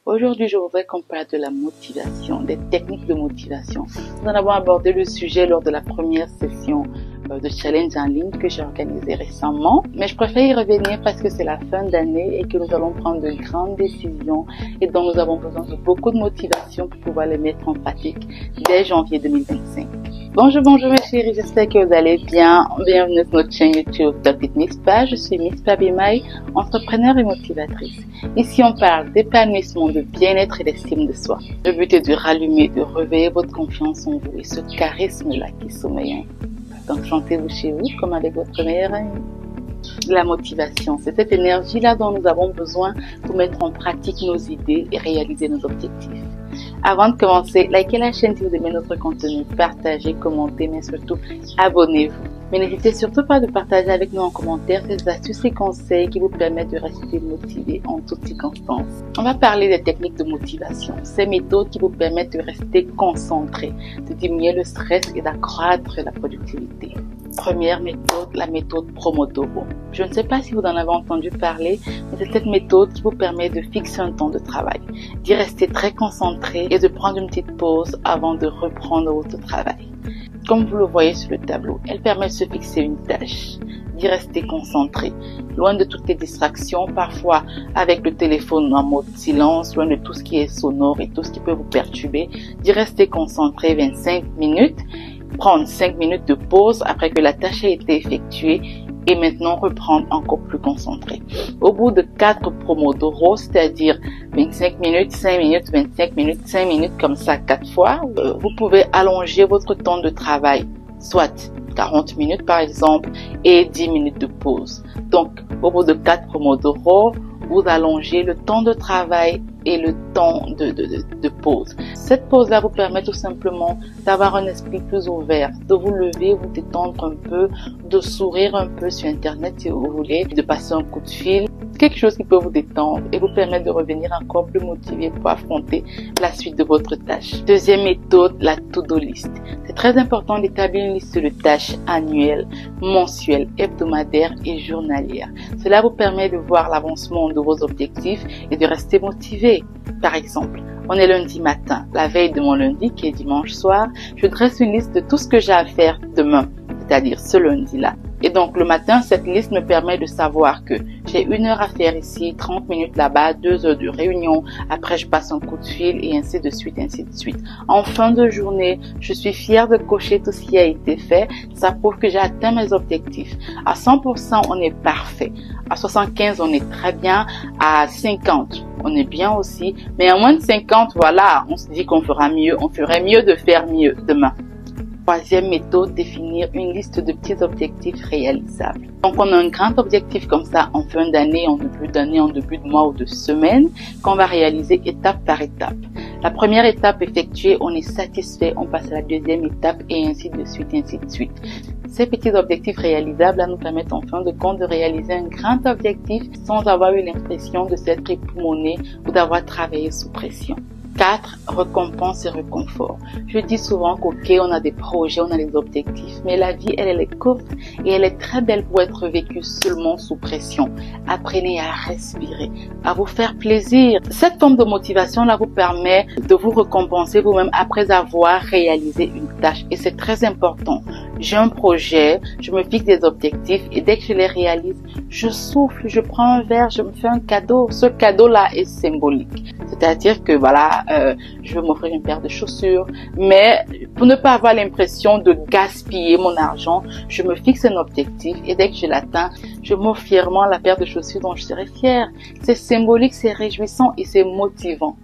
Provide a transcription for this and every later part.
Aujourd'hui, je voudrais qu'on parle de la motivation, des techniques de motivation. Nous en avons abordé le sujet lors de la première session de challenge en ligne que j'ai organisé récemment. Mais je préfère y revenir parce que c'est la fin d'année et que nous allons prendre de grandes décisions et dont nous avons besoin de beaucoup de motivation pour pouvoir les mettre en pratique dès janvier 2025. Bonjour mes chéris, j'espère que vous allez bien. Bienvenue sur notre chaîne YouTube Talk with Mispa. Je suis Mispa Bimai, entrepreneur et motivatrice. Ici, on parle d'épanouissement, de bien-être et d'estime de soi. Le but est de rallumer, de réveiller votre confiance en vous et ce charisme-là qui sommeille en vous. Donc, sentez-vous chez vous comme avec votre meilleur ami. La motivation, c'est cette énergie-là dont nous avons besoin pour mettre en pratique nos idées et réaliser nos objectifs. Avant de commencer, likez la chaîne si vous aimez notre contenu, partagez, commentez, mais surtout abonnez-vous. Mais n'hésitez surtout pas de partager avec nous en commentaire ces astuces et conseils qui vous permettent de rester motivé en toutes circonstances. On va parler des techniques de motivation, ces méthodes qui vous permettent de rester concentré, de diminuer le stress et d'accroître la productivité. Première méthode, la méthode Pomodoro. Je ne sais pas si vous en avez entendu parler, mais c'est cette méthode qui vous permet de fixer un temps de travail, d'y rester très concentré et de prendre une petite pause avant de reprendre votre travail. Comme vous le voyez sur le tableau, elle permet de se fixer une tâche, d'y rester concentré, loin de toutes les distractions, parfois avec le téléphone en mode silence, loin de tout ce qui est sonore et tout ce qui peut vous perturber, d'y rester concentré 25 minutes, prendre 5 minutes de pause après que la tâche a été effectuée et maintenant reprendre encore plus concentré. Au bout de 4 Pomodoro, c'est-à-dire 25 minutes, 5 minutes, 25 minutes, 5 minutes comme ça 4 fois, vous pouvez allonger votre temps de travail, soit 40 minutes par exemple et 10 minutes de pause. Donc au bout de 4 Pomodoro, vous allongez le temps de travail et le temps de pause. Cette pause-là vous permet tout simplement d'avoir un esprit plus ouvert, de vous lever, vous détendre un peu, de sourire un peu sur Internet si vous voulez, de passer un coup de fil, quelque chose qui peut vous détendre et vous permettre de revenir encore plus motivé pour affronter la suite de votre tâche. Deuxième méthode, la to-do list. C'est très important d'établir une liste de tâches annuelles, mensuelles, hebdomadaires et journalières. Cela vous permet de voir l'avancement de vos objectifs et de rester motivé. Par exemple, on est lundi matin, la veille de mon lundi qui est dimanche soir, je dresse une liste de tout ce que j'ai à faire demain, c'est-à-dire ce lundi-là. Et donc le matin, cette liste me permet de savoir que j'ai 1 heure à faire ici, 30 minutes là-bas, 2 heures de réunion, après je passe un coup de fil et ainsi de suite, ainsi de suite. En fin de journée, je suis fière de cocher tout ce qui a été fait. Ça prouve que j'ai atteint mes objectifs. À 100%, on est parfait. À 75, on est très bien. À 50, on est bien aussi. Mais à moins de 50, voilà, on se dit qu'on fera mieux. On ferait mieux de faire mieux demain. Troisième méthode, définir une liste de petits objectifs réalisables. Donc, on a un grand objectif comme ça en fin d'année, en début de mois ou de semaine, qu'on va réaliser étape par étape. La première étape effectuée, on est satisfait, on passe à la deuxième étape et ainsi de suite, ainsi de suite. Ces petits objectifs réalisables nous permettent en fin de compte de réaliser un grand objectif sans avoir eu l'impression de s'être époumoné ou d'avoir travaillé sous pression. 4. Récompense et réconfort. Je dis souvent qu'ok, on a des projets, on a des objectifs, mais la vie, elle est courte et elle est très belle pour être vécue seulement sous pression. Apprenez à respirer, à vous faire plaisir. Cette forme de motivation-là vous permet de vous récompenser vous-même après avoir réalisé une tâche et c'est très important. J'ai un projet, je me fixe des objectifs et dès que je les réalise, je souffle, je prends un verre, je me fais un cadeau. Ce cadeau-là est symbolique. C'est-à-dire que voilà, je veux m'offrir une paire de chaussures, mais pour ne pas avoir l'impression de gaspiller mon argent, je me fixe un objectif et dès que je l'atteins, je m'offre fièrement la paire de chaussures dont je serai fière. C'est symbolique, c'est réjouissant et c'est motivant.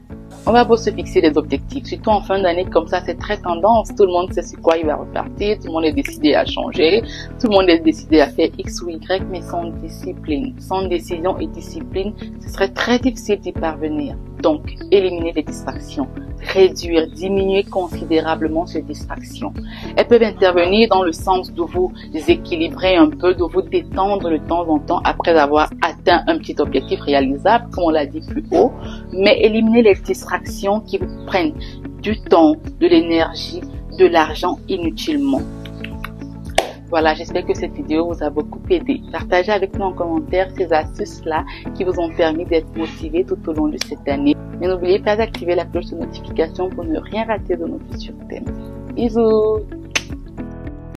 On va beau se fixer des objectifs, surtout en fin d'année comme ça, c'est très tendance. Tout le monde sait sur quoi il va repartir, tout le monde est décidé à changer, tout le monde est décidé à faire X ou Y, mais sans discipline, sans décision et discipline, ce serait très difficile d'y parvenir. Donc, éliminer les distractions, réduire, diminuer considérablement ces distractions. Elles peuvent intervenir dans le sens de vous déséquilibrer un peu, de vous détendre de temps en temps après avoir atteint un petit objectif réalisable, comme on l'a dit plus haut, mais éliminer les distractions qui vous prennent du temps, de l'énergie, de l'argent inutilement. Voilà, j'espère que cette vidéo vous a beaucoup aidé. Partagez avec nous en commentaire ces astuces-là qui vous ont permis d'être motivés tout au long de cette année. Mais n'oubliez pas d'activer la cloche de notification pour ne rien rater de nos futurs thèmes. Bisous!